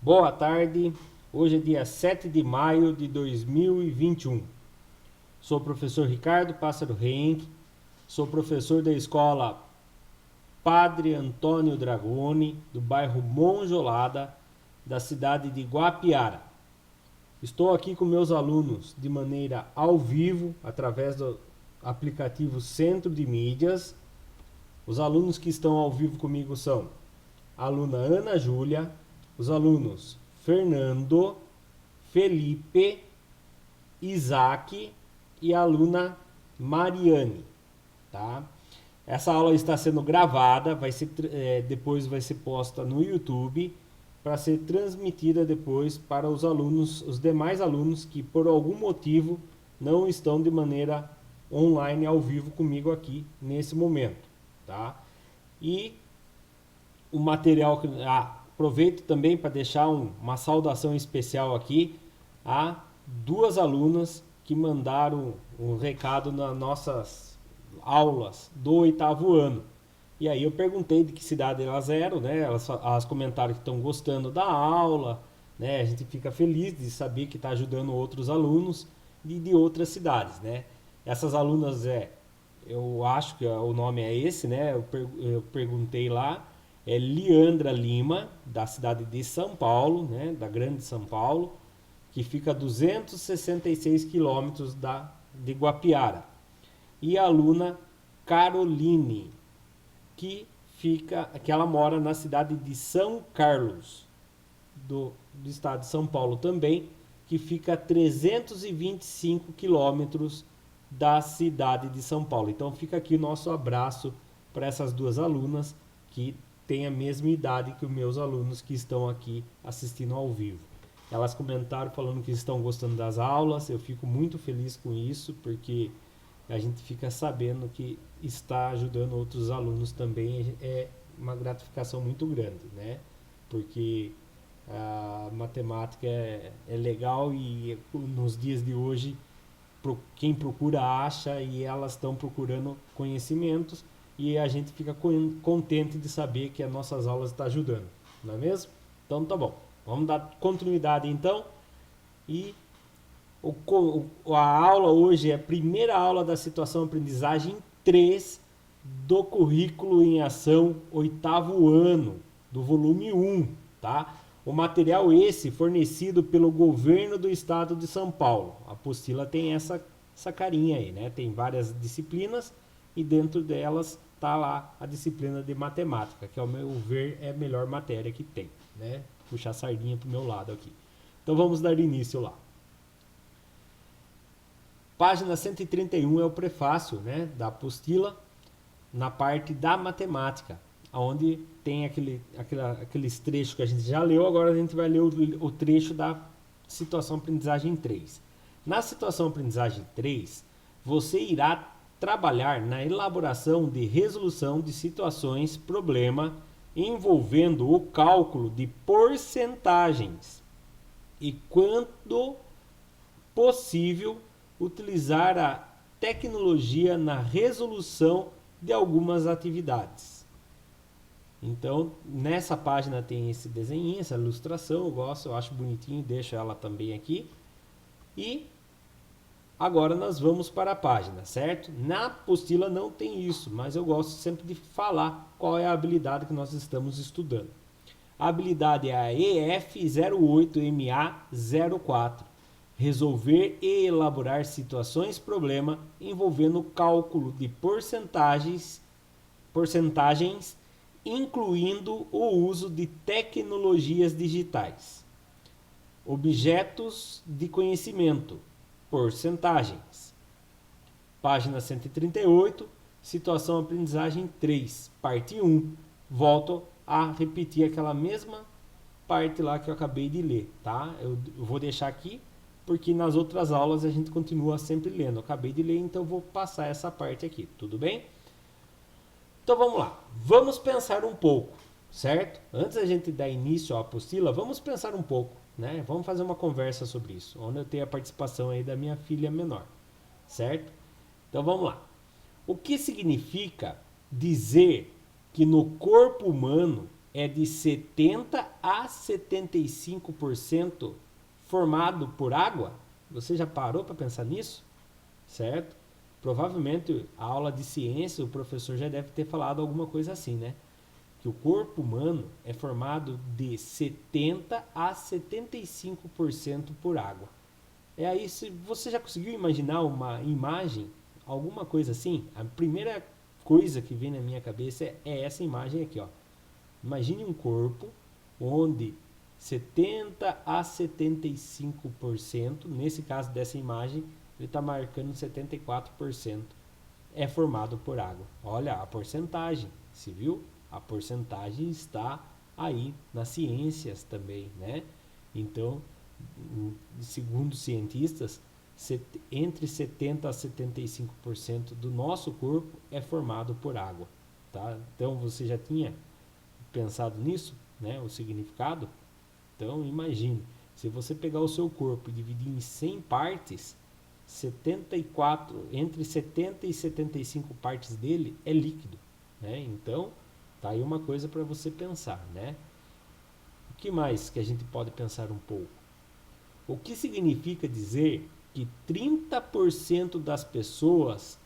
Boa tarde, hoje é dia 7 de maio de 2021. Sou o professor Ricardo Pássaro Henk, sou professor da escola Padre Antônio Dragoni, do bairro Monjolada, da cidade de Guapiara. Estou aqui com meus alunos de maneira ao vivo, através do aplicativo Centro de Mídias. Os alunos que estão ao vivo comigo são a aluna Ana Júlia, os alunos Fernando, Felipe, Isaac e a aluna Mariane, tá? Essa aula está sendo gravada, depois vai ser posta no YouTube para ser transmitida depois para os alunos, os demais alunos que por algum motivo não estão de maneira online ao vivo comigo aqui nesse momento, tá? E o material. Aproveito também para deixar uma saudação especial aqui a duas alunas que mandaram um recado nas nossas aulas do oitavo ano. E aí eu perguntei de que cidade elas eram, né? Elas comentaram que estão gostando da aula, né? A gente fica feliz de saber que está ajudando outros alunos de outras cidades, né? Essas alunas eu acho que o nome é esse, né? Eu perguntei lá, é Leandra Lima, da cidade de São Paulo, né? Da Grande São Paulo, que fica a 266 quilômetros de Guapiara. E a aluna Caroline, que ela mora na cidade de São Carlos, do estado de São Paulo também, que fica a 325 quilômetros da cidade de São Paulo. Então fica aqui o nosso abraço para essas duas alunas que têm a mesma idade que os meus alunos que estão aqui assistindo ao vivo. Elas comentaram falando que estão gostando das aulas, eu fico muito feliz com isso, porque a gente fica sabendo que está ajudando outros alunos também, é uma gratificação muito grande, né? Porque a matemática é legal e nos dias de hoje quem procura acha e elas estão procurando conhecimentos e a gente fica contente de saber que as nossas aulas estão ajudando, não é mesmo? Então tá bom, vamos dar continuidade então e a aula hoje é a primeira aula da situação aprendizagem 3 do currículo em ação oitavo ano, do volume 1, tá? O material esse fornecido pelo governo do estado de São Paulo. A apostila tem essa carinha aí, né? Tem várias disciplinas e dentro delas tá lá a disciplina de matemática, que ao meu ver é a melhor matéria que tem, né? Puxar a sardinha pro meu lado aqui. Então vamos dar início lá. Página 131 é o prefácio, né, da apostila, na parte da matemática, onde tem aqueles trechos que a gente já leu, agora a gente vai ler o trecho da situação aprendizagem 3. Na situação aprendizagem 3, você irá trabalhar na elaboração de resolução de situações problema envolvendo o cálculo de porcentagens e, quando possível, utilizar a tecnologia na resolução de algumas atividades. Então, nessa página tem esse desenho, essa ilustração, eu gosto, eu acho bonitinho, deixo ela também aqui. E agora nós vamos para a página, certo? Na apostila não tem isso, mas eu gosto sempre de falar qual é a habilidade que nós estamos estudando. A habilidade é a EF08MA04. Resolver e elaborar situações problema envolvendo cálculo de porcentagens, incluindo o uso de tecnologias digitais. Objetos de conhecimento, porcentagens. Página 138, situação aprendizagem 3, parte 1. Volto a repetir aquela mesma parte lá que eu acabei de ler, tá? Eu vou deixar aqui porque nas outras aulas a gente continua sempre lendo. Eu acabei de ler, então eu vou passar essa parte aqui, tudo bem? Então vamos lá, vamos pensar um pouco, certo? Antes da gente dar início à apostila, vamos pensar um pouco, né? Vamos fazer uma conversa sobre isso, onde eu tenho a participação aí da minha filha menor, certo? Então vamos lá. O que significa dizer que no corpo humano é de 70 a 75% formado por água? Você já parou para pensar nisso? Certo? Provavelmente a aula de ciência o professor já deve ter falado alguma coisa assim, né? Que o corpo humano é formado de 70 a 75% por água. É aí, se você já conseguiu imaginar uma imagem, alguma coisa assim? A primeira coisa que vem na minha cabeça é essa imagem aqui, ó. Imagine um corpo onde 70 a 75%, nesse caso dessa imagem, ele está marcando 74%, é formado por água. Olha a porcentagem, se viu? A porcentagem está aí nas ciências também, né? Então, segundo cientistas, entre 70 a 75% do nosso corpo é formado por água, tá? Então, você já tinha pensado nisso, né? O significado? Então, imagine, se você pegar o seu corpo e dividir em 100 partes, 74, entre 70 e 75 partes dele é líquido, né? Então, tá aí uma coisa para você pensar, né? O que mais que a gente pode pensar um pouco? O que significa dizer que 30% das pessoas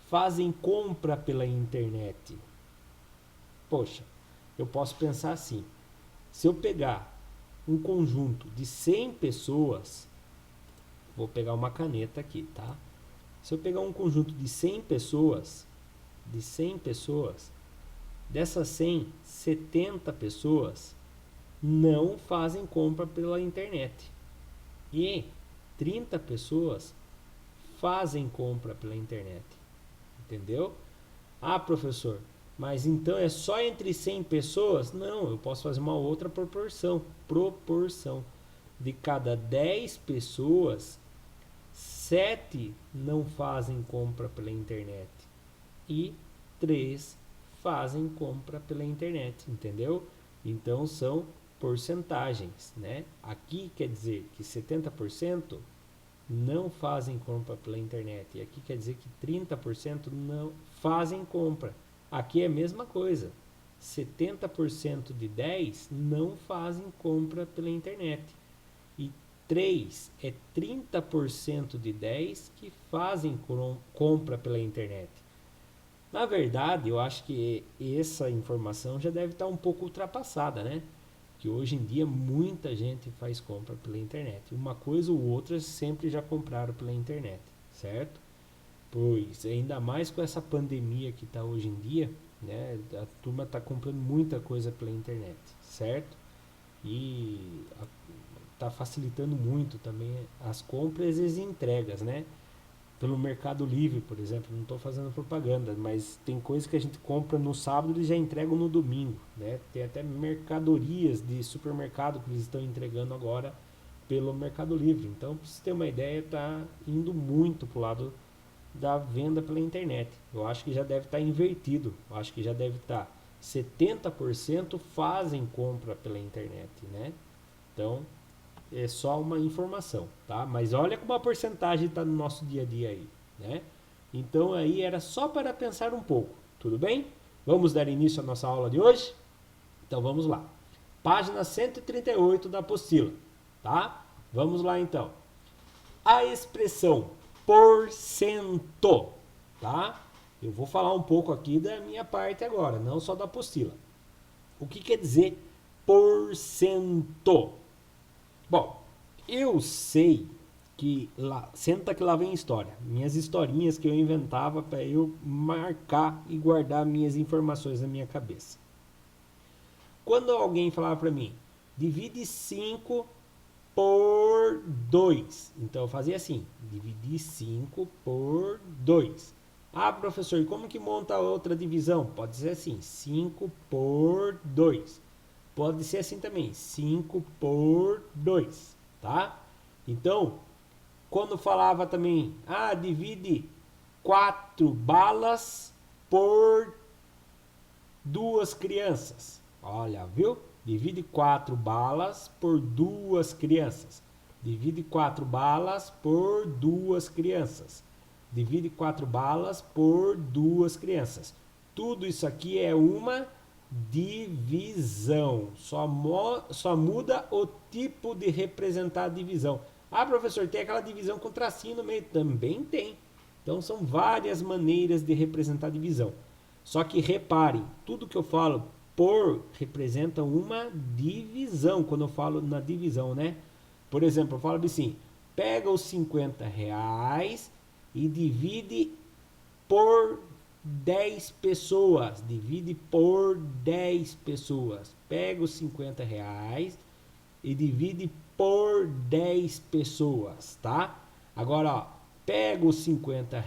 fazem compra pela internet? Poxa, eu posso pensar assim, se eu pegar um conjunto de 100 pessoas, vou pegar uma caneta aqui, tá? Se eu pegar um conjunto de 100 pessoas, dessas 100, 70 pessoas não fazem compra pela internet. E 30 pessoas fazem compra pela internet. Entendeu? Ah, professor, mas então é só entre 100 pessoas? Não, eu posso fazer uma outra proporção. De cada 10 pessoas, 7 não fazem compra pela internet e 3 fazem compra pela internet, entendeu? Então são porcentagens, né? Aqui quer dizer que 70% não fazem compra pela internet e aqui quer dizer que 30% não fazem compra. Aqui é a mesma coisa. 70% de 10 não fazem compra pela internet. E 3 é 30% de 10 que fazem compra pela internet. Na verdade, eu acho que essa informação já deve estar um pouco ultrapassada, né? Que hoje em dia muita gente faz compra pela internet. Uma coisa ou outra sempre já compraram pela internet, certo? Pois, ainda mais com essa pandemia que está hoje em dia, né? A turma está comprando muita coisa pela internet, certo? E está facilitando muito também as compras e as entregas, né? Pelo Mercado Livre, por exemplo, não estou fazendo propaganda, mas tem coisas que a gente compra no sábado e eles já entregam no domingo, né? Tem até mercadorias de supermercado que eles estão entregando agora pelo Mercado Livre. Então, para você ter uma ideia, está indo muito para o lado da venda pela internet. Eu acho que já deve estar invertido. Eu acho que já deve estar 70% fazem compra pela internet, né? Então, é só uma informação, tá? Mas olha como a porcentagem está no nosso dia a dia aí, né? Então aí era só para pensar um pouco, tudo bem? Vamos dar início à nossa aula de hoje? Então vamos lá. Página 138 da apostila, tá? Vamos lá então. A expressão porcento, tá? Eu vou falar um pouco aqui da minha parte agora, não só da apostila. O que quer dizer porcento? Bom, eu sei que lá, senta que lá vem história. Minhas historinhas que eu inventava para eu marcar e guardar minhas informações na minha cabeça. Quando alguém falava para mim, divide 5 por 2. Então eu fazia assim, dividir 5 por 2. Ah, professor, e como que monta a outra divisão? Pode ser assim, 5 por 2. Pode ser assim também, 5 por 2, tá? Então, quando falava também, divide 4 balas por 2 crianças. Olha, viu? Divide 4 balas por 2 crianças. Divide 4 balas por 2 crianças. Divide 4 balas por 2 crianças. Tudo isso aqui é uma divisão. Só muda o tipo de representar a divisão. Ah, professor, tem aquela divisão com tracinho no meio? Também tem. Então são várias maneiras de representar a divisão. Só que reparem, tudo que eu falo por representa uma divisão, quando eu falo na divisão, né? Por exemplo, eu falo assim, pega os R$ 50 e divide por 10 pessoas. Divide por 10 pessoas. Pega os R$ 50 e divide por 10 pessoas, tá? Agora, ó, pega os R$ 50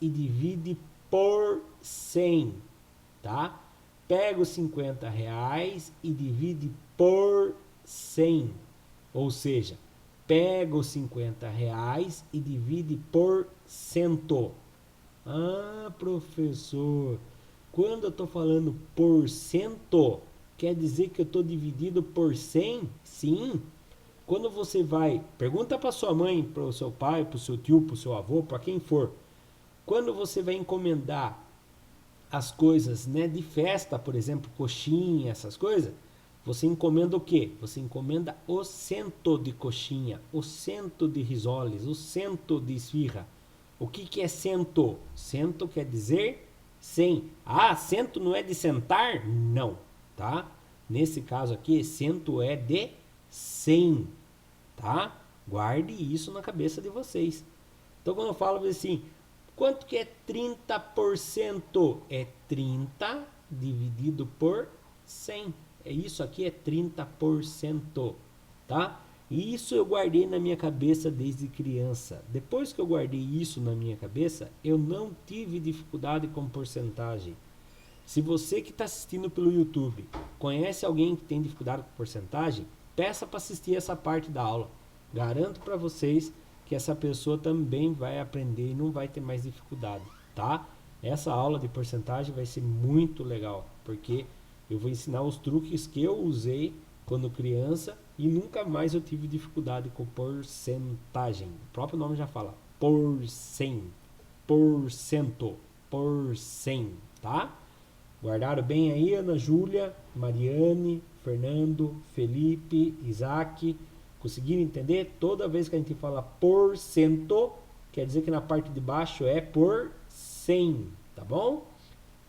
e divide por 100, tá? Pega os R$ 50 e divide por 100. Ou seja, pega os R$ 50 e divide por 100. Ah, professor, quando eu estou falando por cento, quer dizer que eu estou dividido por 100? Sim. Quando você vai, pergunta para sua mãe, para o seu pai, para o seu tio, para o seu avô, para quem for. Quando você vai encomendar as coisas, né, de festa, por exemplo, coxinha, essas coisas, você encomenda o quê? Você encomenda o cento de coxinha, o cento de risoles, o cento de esfirra. O que é cento? Cento quer dizer 100. Ah, cento não é de sentar? Não, tá? Nesse caso aqui, cento é de 100, tá? Guarde isso na cabeça de vocês. Então, quando eu falo assim, quanto que é 30%? É 30 dividido por 100. É isso aqui, é 30%, tá? E isso eu guardei na minha cabeça desde criança. Depois que eu guardei isso na minha cabeça, eu não tive dificuldade com porcentagem. Se você que está assistindo pelo YouTube conhece alguém que tem dificuldade com porcentagem, peça para assistir essa parte da aula. Garanto para vocês que essa pessoa também vai aprender e não vai ter mais dificuldade, tá? Essa aula de porcentagem vai ser muito legal, porque eu vou ensinar os truques que eu usei quando criança e nunca mais eu tive dificuldade com porcentagem. O próprio nome já fala, por 100, por cento, por 100, tá? Guardaram bem aí, Ana Júlia, Mariane, Fernando, Felipe, Isaac. Conseguiram entender? Toda vez que a gente fala por cento, quer dizer que na parte de baixo é por 100, tá bom?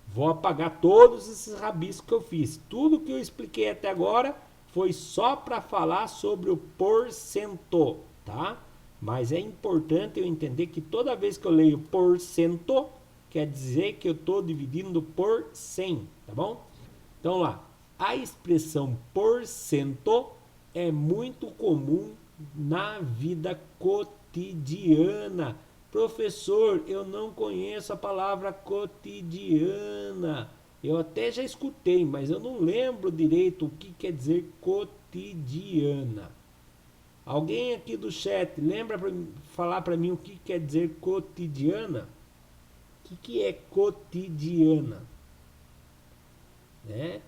Vou apagar todos esses rabiscos que eu fiz. Tudo que eu expliquei até agora foi só para falar sobre o porcento, tá? Mas é importante eu entender que toda vez que eu leio porcento, quer dizer que eu estou dividindo por 100, tá bom? Então lá, a expressão porcento é muito comum na vida cotidiana. Professor, eu não conheço a palavra cotidiana. Eu até já escutei, mas eu não lembro direito o que quer dizer cotidiana. Alguém aqui do chat lembra para falar para mim o que quer dizer cotidiana? O que é cotidiana? Né?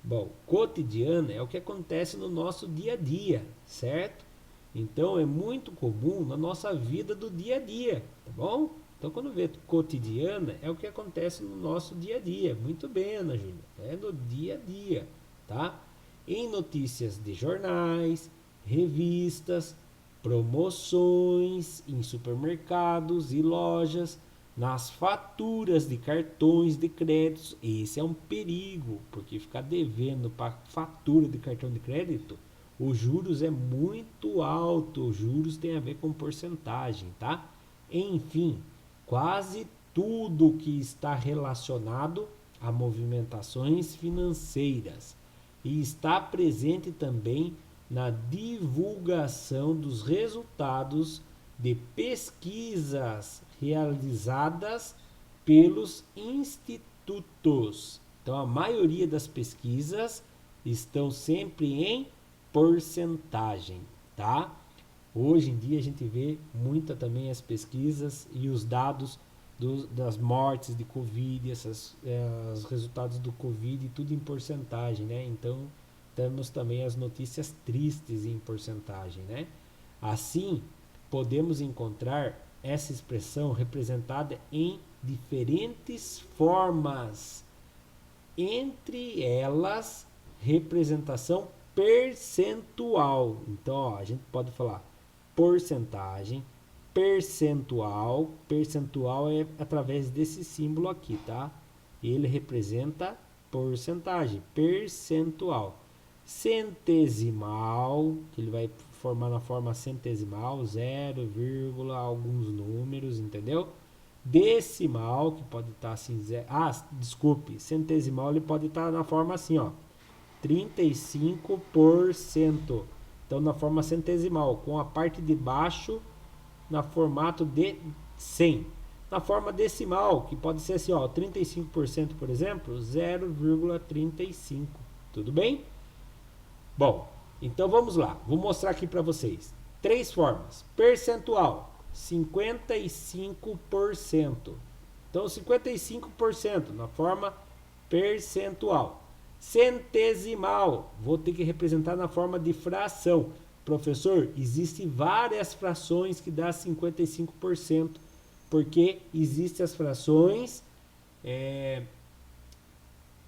Bom, cotidiana é o que acontece no nosso dia a dia, certo? Então é muito comum na nossa vida do dia a dia, tá bom? Então quando vê cotidiana é o que acontece no nosso dia a dia. Muito bem, Ana Júlia, é no dia a dia, tá? Em notícias de jornais, revistas, promoções em supermercados e lojas, nas faturas de cartões de créditos. Esse é um perigo, porque ficar devendo para fatura de cartão de crédito, os juros é muito alto, os juros tem a ver com porcentagem, tá? Enfim, quase tudo que está relacionado a movimentações financeiras e está presente também na divulgação dos resultados de pesquisas realizadas pelos institutos. Então, a maioria das pesquisas estão sempre em porcentagem, tá? Hoje em dia a gente vê muita também as pesquisas e os dados das mortes de Covid, os resultados do Covid, tudo em porcentagem, né? Então, temos também as notícias tristes em porcentagem, né? Assim, podemos encontrar essa expressão representada em diferentes formas entre elas representação percentual. Então, ó, a gente pode falar porcentagem, percentual. Percentual é através desse símbolo aqui, tá? Ele representa porcentagem, percentual. Centesimal, que ele vai formar na forma centesimal, 0, alguns números, entendeu? Decimal, que pode estar assim, desculpe, centesimal ele pode estar na forma assim, ó, 35%. Então, na forma centesimal, com a parte de baixo na formato de 100. Na forma decimal, que pode ser assim, ó, 35%, por exemplo, 0,35. Tudo bem? Bom, então vamos lá. Vou mostrar aqui para vocês. 3 formas. Percentual, 55%. Então, 55% na forma percentual. Centesimal, vou ter que representar na forma de fração. Professor, existem várias frações que dá 55%, porque existem as frações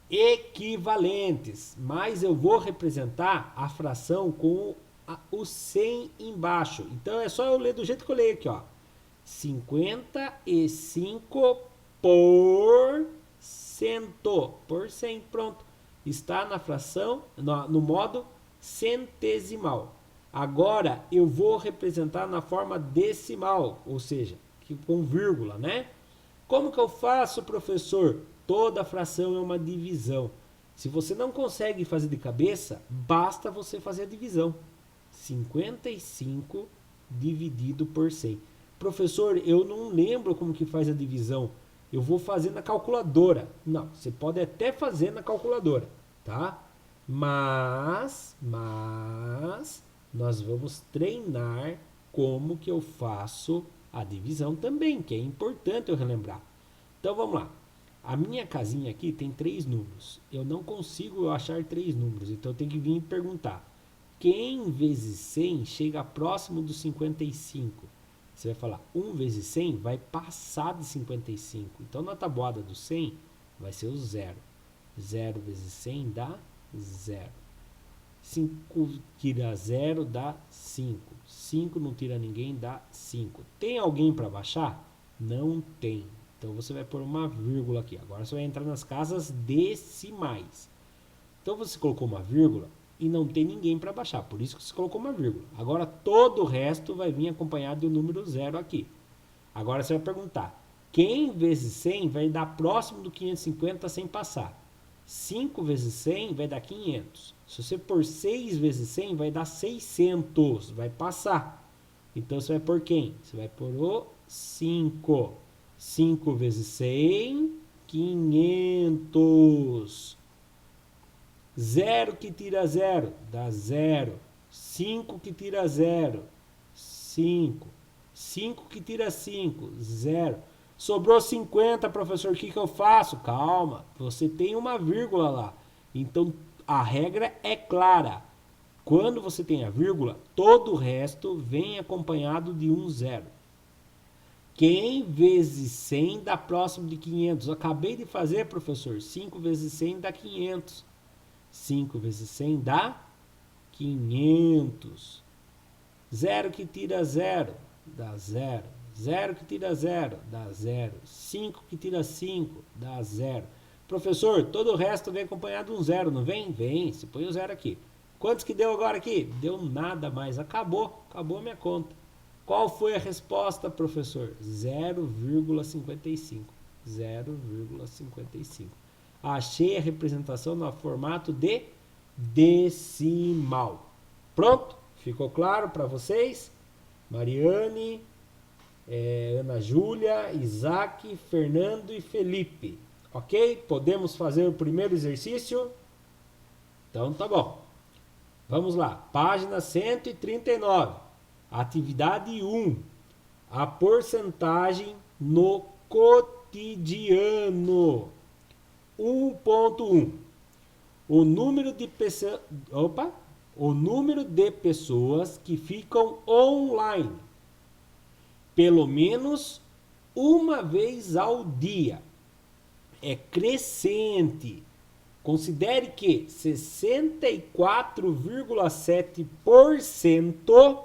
equivalentes, mas eu vou representar a fração com o 100 embaixo. Então, é só eu ler do jeito que eu leio aqui, ó. 55 por 100, pronto. Está na fração, no modo centesimal. Agora, eu vou representar na forma decimal, ou seja, com vírgula, né? Como que eu faço, professor? Toda fração é uma divisão. Se você não consegue fazer de cabeça, basta você fazer a divisão. 55 dividido por 100. Professor, eu não lembro como que faz a divisão. Eu vou fazer na calculadora. Não, você pode até fazer na calculadora, tá? Mas nós vamos treinar como que eu faço a divisão também, que é importante eu relembrar. Então vamos lá. A minha casinha aqui tem 3 números. Eu não consigo achar 3 números, então eu tenho que vir e perguntar. Quem vezes 100 chega próximo dos 55? Você vai falar, 1 vezes 100 vai passar de 55. Então, na tabuada do 100, vai ser o 0. 0 vezes 100 dá 0. 5 tira 0 dá 5. 5 não tira ninguém, dá 5. Tem alguém para baixar? Não tem. Então, você vai pôr uma vírgula aqui. Agora, você vai entrar nas casas decimais. Então, você colocou uma vírgula e não tem ninguém para baixar. Por isso que você colocou uma vírgula. Agora, todo o resto vai vir acompanhado do número 0 aqui. Agora, você vai perguntar, quem vezes 100 vai dar próximo do 550 sem passar? 5 vezes 100 vai dar 500. Se você pôr 6 vezes 100, vai dar 600. Vai passar. Então, você vai pôr quem? Você vai pôr o 5. 5 vezes 100, 500. 0 que tira 0, dá 0. 5 que tira 0, 5. 5 que tira 5, 0. Sobrou 50, professor, o que eu faço? Calma, você tem uma vírgula lá. Então, a regra é clara. Quando você tem a vírgula, todo o resto vem acompanhado de um 0. Quem vezes 100 dá próximo de 500? Acabei de fazer, professor. 5 vezes 100 dá 500. 5 vezes 100 dá 500. 0 que tira 0 dá 0. 0 que tira 0 dá 0. 5 que tira 5 dá 0. Professor, todo o resto vem acompanhado de um 0, não vem? Vem, você põe o 0 aqui. Quantos que deu agora aqui? Deu nada mais, acabou a minha conta. Qual foi a resposta, professor? 0,55. 0,55. Achei a representação no formato de decimal. Pronto? Ficou claro para vocês? Mariane, Ana Júlia, Isaac, Fernando e Felipe. Ok? Podemos fazer o primeiro exercício? Então tá bom. Vamos lá. Página 139. Atividade 1. A porcentagem no cotidiano. 1.1. O número de pessoas que ficam online pelo menos uma vez ao dia é crescente. Considere que 64,7%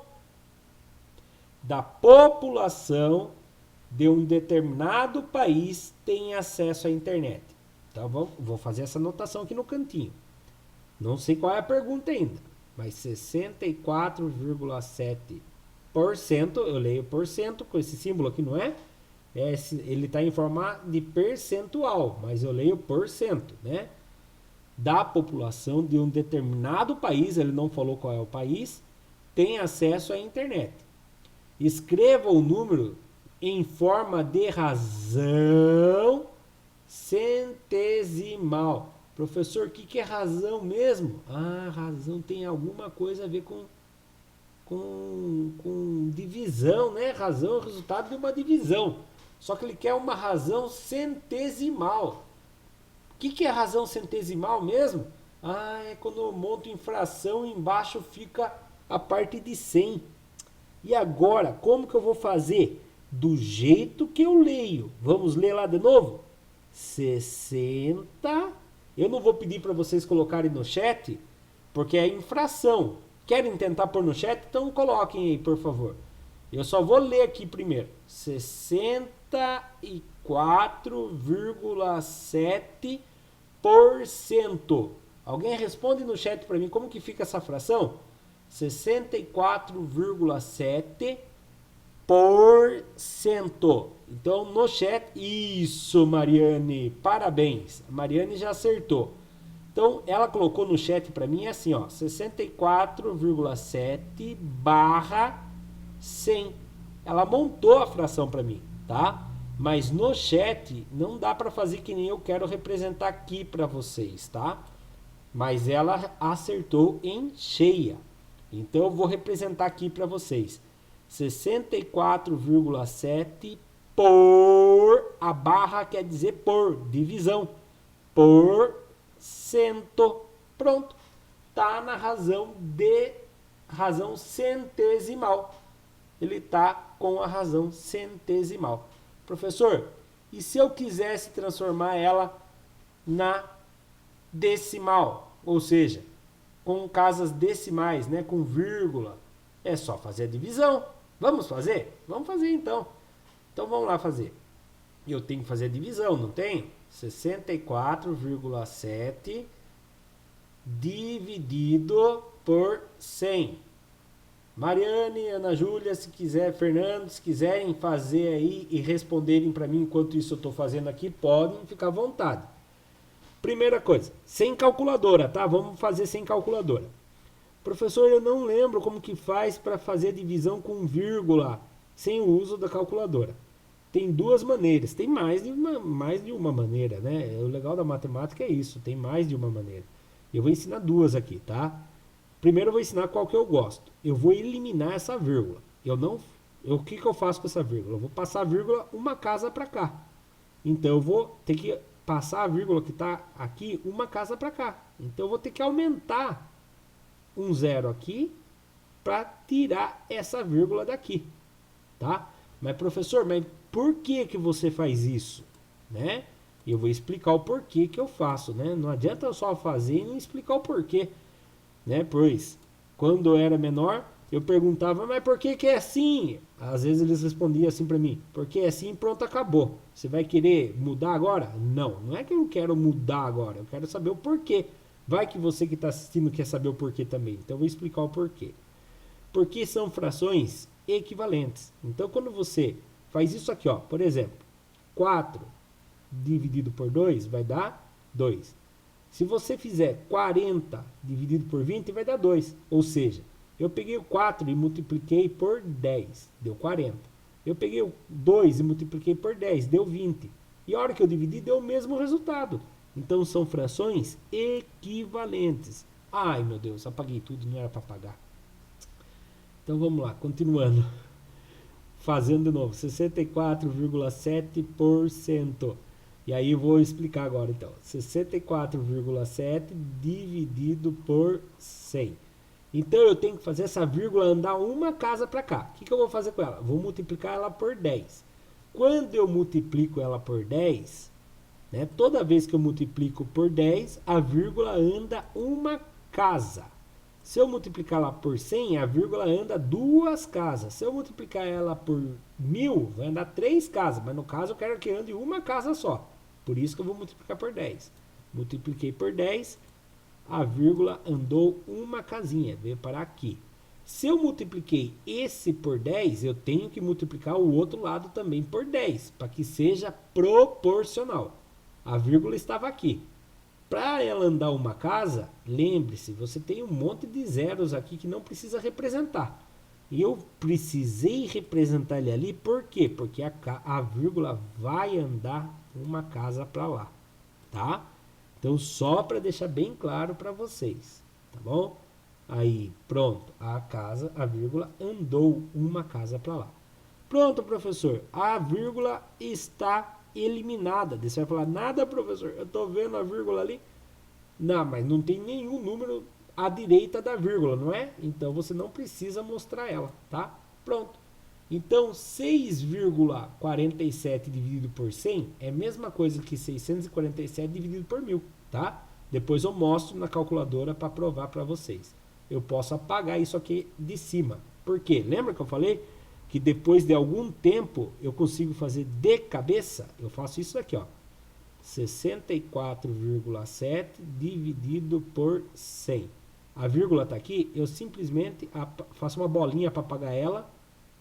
da população de um determinado país tem acesso à internet. Então, vou fazer essa anotação aqui no cantinho. Não sei qual é a pergunta ainda, mas 64,7%, eu leio porcento com esse símbolo aqui, não é? Ele está em forma de percentual, mas eu leio porcento, né? Da população de um determinado país, ele não falou qual é o país, tem acesso à internet. Escreva o número em forma de razão centesimal. Professor, o que é razão mesmo? Ah, razão tem alguma coisa a ver com divisão, né? Razão é o resultado de uma divisão. Só que ele quer uma razão centesimal. O que é razão centesimal mesmo? Ah, é quando eu monto em fração e embaixo fica a parte de 100. E agora, como que eu vou fazer? Do jeito que eu leio. Vamos ler lá de novo? 60. Eu não vou pedir para vocês colocarem no chat, porque é infração. Querem tentar pôr no chat? Então coloquem aí, por favor. Eu só vou ler aqui primeiro. 64,7%. Alguém responde no chat para mim como que fica essa fração? 64,7%. Então, no chat, isso, Mariane, parabéns. A Mariane já acertou. Então, ela colocou no chat para mim assim, ó, 64,7 barra 100. Ela montou a fração para mim, tá? Mas no chat não dá para fazer que nem eu quero representar aqui para vocês, tá? Mas ela acertou em cheia. Então, eu vou representar aqui para vocês. 64,7 por, a barra quer dizer por, divisão, por cento. Pronto. Tá na razão centesimal. Ele tá com a razão centesimal. Professor, e se eu quisesse transformar ela na decimal? Ou seja, com casas decimais, né, com vírgula. É só fazer a divisão. Vamos fazer? Vamos fazer então. Então vamos lá fazer. Eu tenho que fazer a divisão, não tenho? 64,7 dividido por 100. Mariane, Ana Júlia, se quiser, Fernando, se quiserem fazer aí e responderem para mim enquanto isso eu estou fazendo aqui, podem ficar à vontade. Primeira coisa, sem calculadora, tá? Vamos fazer sem calculadora. Professor, eu não lembro como que faz para fazer a divisão com vírgula sem o uso da calculadora. Tem duas maneiras, tem mais de uma maneira, né? O legal da matemática é isso, tem mais de uma maneira. Eu vou ensinar duas aqui, tá? Primeiro eu vou ensinar qual que eu gosto. Eu vou eliminar essa vírgula. O que eu faço com essa vírgula? Eu vou passar a vírgula uma casa para cá. Então eu vou ter que passar a vírgula que está aqui uma casa para cá. Então eu vou ter que aumentar um zero aqui para tirar essa vírgula daqui, tá? Mas professor, mas por que que você faz isso, né? Eu vou explicar o porquê que eu faço, né? Não adianta eu só fazer e não explicar o porquê, né? Pois quando eu era menor, eu perguntava, mas por que que é assim? Às vezes eles respondiam assim para mim, porque é assim, pronto, acabou. Você vai querer mudar agora? Não, não é que eu quero mudar agora, eu quero saber o porquê. Vai que você que está assistindo quer saber o porquê também. Então eu vou explicar o porquê. Porque são frações equivalentes. Então quando você faz isso aqui, ó, por exemplo, 4 dividido por 2 vai dar 2. Se você fizer 40 dividido por 20 vai dar 2. Ou seja, eu peguei o 4 e multipliquei por 10, deu 40. Eu peguei o 2 e multipliquei por 10, deu 20. E a hora que eu dividi deu o mesmo resultado. Então são frações equivalentes. Ai meu Deus, apaguei tudo, não era para apagar. Então vamos lá, continuando. Fazendo de novo, 64,7%. E aí eu vou explicar agora então. 64,7 dividido por 100. Então eu tenho que fazer essa vírgula andar uma casa para cá. O que eu vou fazer com ela? Vou multiplicar ela por 10. Quando eu multiplico ela por 10... né? Toda vez que eu multiplico por 10, a vírgula anda uma casa. Se eu multiplicar ela por 100, a vírgula anda duas casas. Se eu multiplicar ela por 1000, vai andar 3 casas. Mas no caso eu quero que ande uma casa só. Por isso que eu vou multiplicar por 10. Multipliquei por 10, a vírgula andou uma casinha, veio parar aqui. Se eu multipliquei esse por 10, eu tenho que multiplicar o outro lado também por 10, para que seja proporcional. A vírgula estava aqui. Para ela andar uma casa, lembre-se, você tem um monte de zeros aqui que não precisa representar. E eu precisei representar ele ali, por quê? Porque a vírgula vai andar uma casa para lá, tá? Então, só para deixar bem claro para vocês, tá bom? Aí, pronto, a vírgula andou uma casa para lá. Pronto, professor, a vírgula está eliminada. Você vai falar, nada, professor, eu estou vendo a vírgula ali. Não, mas não tem nenhum número à direita da vírgula, não é? Então, você não precisa mostrar ela, tá? Pronto. Então, 6,47 dividido por 100 é a mesma coisa que 647 dividido por 1000, tá? Depois eu mostro na calculadora para provar para vocês. Eu posso apagar isso aqui de cima. Por quê? Lembra que eu falei que depois de algum tempo eu consigo fazer de cabeça? Eu faço isso aqui, ó. 64,7 dividido por 100. A vírgula está aqui, eu simplesmente faço uma bolinha para apagar ela.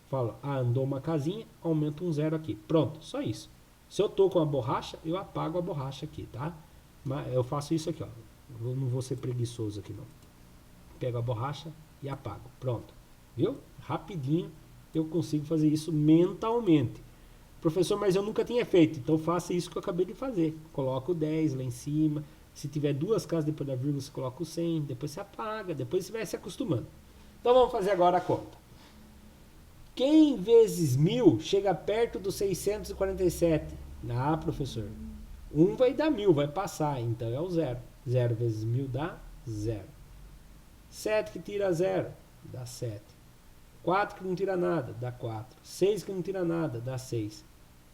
Falo, andou uma casinha, aumento um zero aqui. Pronto, só isso. Se eu estou com a borracha, eu apago a borracha aqui, tá? Mas eu faço isso aqui, ó. Eu não vou ser preguiçoso aqui, não. Pego a borracha e apago. Pronto. Viu? Rapidinho eu consigo fazer isso mentalmente. Professor, mas eu nunca tinha feito. Então faça isso que eu acabei de fazer. Coloca o 10 lá em cima. Se tiver duas casas depois da vírgula, você coloca o 100. Depois você apaga. Depois você vai se acostumando. Então vamos fazer agora a conta. Quem vezes 1000 chega perto do 647? Ah, professor. 1 vai dar 1000, vai passar. Então é o 0. 0 vezes 1000 dá 0. 7 que tira 0 dá 7. 4 que não tira nada dá 4. 6 que não tira nada dá 6.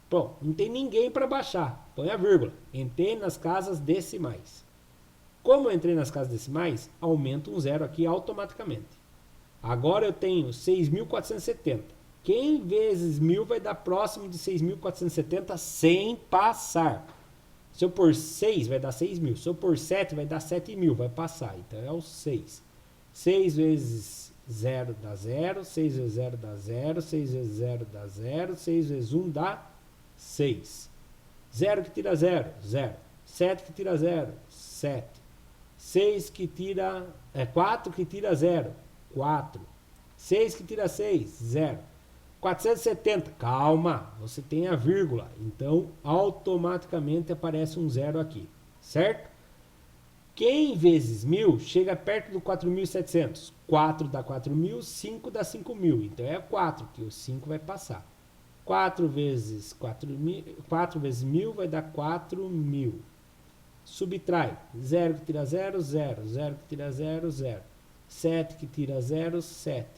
Bom, não tem ninguém para baixar. Põe a vírgula. Entrei nas casas decimais. Como eu entrei nas casas decimais, aumento um 0 aqui automaticamente. Agora eu tenho 6.470. Quem vezes 1000 vai dar próximo de 6.470 sem passar. Se eu pôr 6, vai dar 6.000. Se eu pôr 7, vai dar 7.000. Vai passar. Então é o 6. 6 vezes 0 dá 0. 6 vezes 0 dá 0. 6 vezes 0 dá 0. 6 vezes 1 dá 6. 0 que tira 0, 0. 7 que tira 0, 7. 6 que tira... 4 que tira 0, 4. 6 que tira 6, 0. 470, calma, você tem a vírgula, então automaticamente aparece um 0 aqui, certo? Quem vezes 1000 chega perto do 4.700? 4 dá 4.000, 5 dá 5.000, então é 4, que o 5 vai passar. 4 vezes 1000 vai dar 4.000. Subtrai, 0 que tira 0, 0. 0 que tira 0, 0. 7 que tira 0, 7.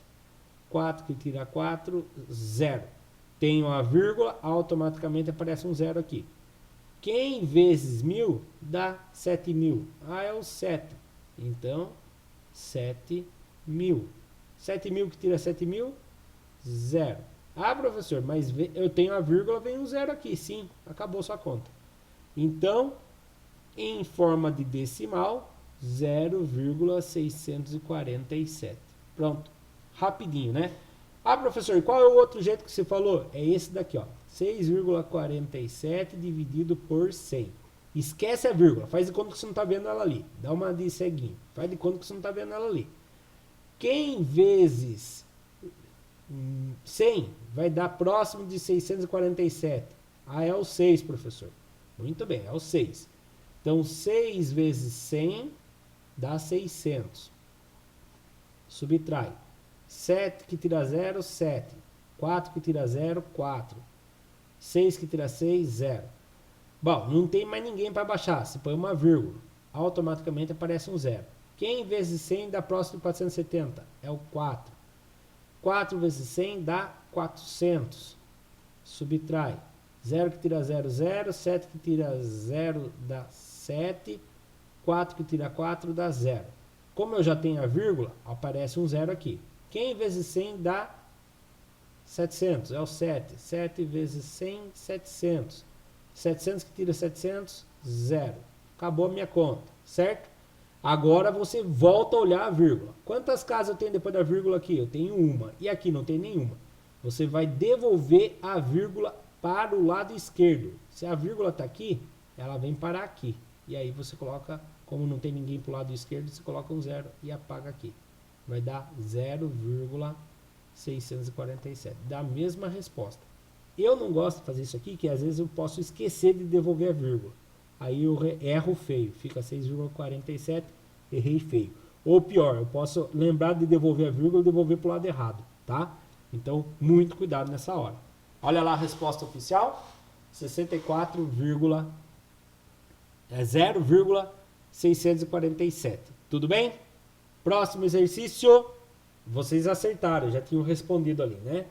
4 que tira 4, 0. Tenho a vírgula, automaticamente aparece um 0 aqui. Quem vezes 1000 dá 7.000? Ah, é o 7. Então, 7.000. 7.000 que tira 7.000? 0. Ah, professor, mas eu tenho a vírgula, vem um 0 aqui. Sim, acabou sua conta. Então, em forma de decimal, 0,647. Pronto. Rapidinho, né? Ah, professor, qual é o outro jeito que você falou? É esse daqui, ó. 6,47 dividido por 100. Esquece a vírgula. Faz de conta que você não está vendo ela ali. Dá uma de ceguinho. Faz de conta que você não está vendo ela ali. Quem vezes 100 vai dar próximo de 647? Ah, é o 6, professor. Muito bem, é o 6. Então, 6 vezes 100 dá 600. Subtrai. 7 que tira 0, 7. 4 que tira 0, 4. 6 que tira 6, 0. Bom, não tem mais ninguém para baixar. Se põe uma vírgula, automaticamente aparece um 0. Quem vezes 100 dá próximo de 470? É o 4. 4 vezes 100 dá 400. Subtrai. 0 que tira 0, 0. 7 que tira 0 dá 7. 4 que tira 4 dá 0. Como eu já tenho a vírgula, aparece um 0 aqui. Quem vezes 100 dá 700? É o 7. 7 vezes 100, 700. 700 que tira 700, 0. Acabou a minha conta, certo? Agora você volta a olhar a vírgula. Quantas casas eu tenho depois da vírgula aqui? Eu tenho uma. E aqui não tem nenhuma. Você vai devolver a vírgula para o lado esquerdo. Se a vírgula está aqui, ela vem parar aqui. E aí você coloca, como não tem ninguém para o lado esquerdo, você coloca um 0 e apaga aqui. Vai dar 0,647. Dá a mesma resposta. Eu não gosto de fazer isso aqui, que às vezes eu posso esquecer de devolver a vírgula. Aí eu erro feio, fica 6,47, errei feio. Ou pior, eu posso lembrar de devolver a vírgula e devolver para o lado errado, tá? Então, muito cuidado nessa hora. Olha lá a resposta oficial, 0,647. Tudo bem? Próximo exercício, vocês acertaram, já tinham respondido ali, né?